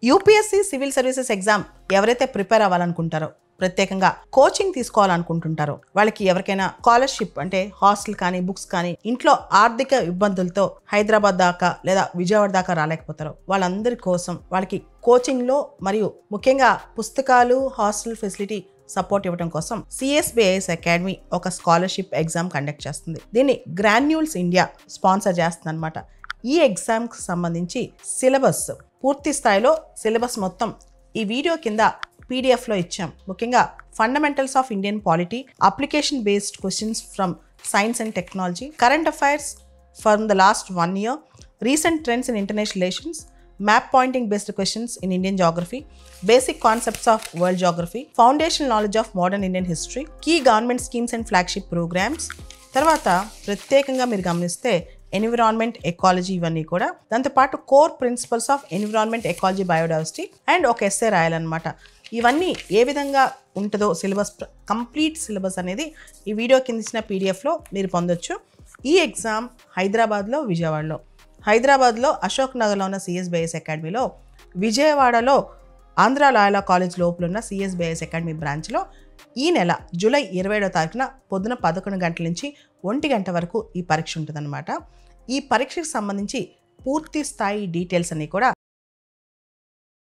UPSC civil services exam ఎవరైతే prepare అవ్వాలనుకుంటారో, ప్రత్యేకంగా coaching తీసుకోవాలనుకుంటుంటారో, వాళ్ళకి ఎవరికైనా స్కాలర్షిప్ అంటే హాస్టల్ కానీ బుక్స్ కానీ ఇంట్లో ఆర్థిక ఇబ్బందులతో హైదరాబాద్ దాకా లేదా విజయవాడ దాకా రాలేకపోతారో వాళ్ళందరి కోసం వాళ్ళకి కోచింగ్లో మరియు ముఖ్యంగా పుస్తకాలు హాస్టల్ ఫెసిలిటీ సపోర్ట్ ఇవ్వడం కోసం సిఎస్బిఐఎస్ అకాడమీ ఒక స్కాలర్షిప్ ఎగ్జామ్ కండక్ట్ చేస్తుంది. దీన్ని గ్రాన్యూల్స్ ఇండియా స్పాన్సర్ చేస్తుంది అనమాట. ఈ ఎగ్జామ్కి సంబంధించి సిలబస్ పూర్తి స్థాయిలో సిలబస్ మొత్తం ఈ వీడియో కింద పీడిఎఫ్లో ఇచ్చాం. ముఖ్యంగా fundamentals of Indian polity, application based questions from science and technology, current affairs from the last 1 year, recent trends in international relations, map pointing based questions in Indian geography, basic concepts of world geography, foundational knowledge of modern Indian history, key government schemes and flagship programs. తర్వాత ప్రత్యేకంగా మీరు గమనిస్తే environment ecology ఇవన్నీ కూడా, దాంతోపాటు core principles of environment ecology biodiversity and ఒక essay రాయాలన్నమాట. ఇవన్నీ ఏ విధంగా ఉంటుందో సిలబస్, కంప్లీట్ సిలబస్ అనేది ఈ వీడియో కింద ఇచ్చిన పీడిఎఫ్లో మీరు పొందొచ్చు. ఈ ఎగ్జామ్ హైదరాబాద్లో, విజయవాడలో, హైదరాబాద్లో అశోక్ నగర్లో ఉన్న సిఎస్బిఐఎస్ అకాడమీలో, విజయవాడలో ఆంధ్ర లాయలా కాలేజ్ లోపల ఉన్న సిఎస్బిఐఎస్ అకాడమీ బ్రాంచ్లో ఈ నెల జూలై 27వ తారీఖున పొద్దున 11 గంటల నుంచి 1 గంట వరకు ఈ పరీక్ష ఉంటుందన్నమాట. ఈ పరీక్షకు సంబంధించి పూర్తి స్థాయి డీటెయిల్స్ అన్నీ కూడా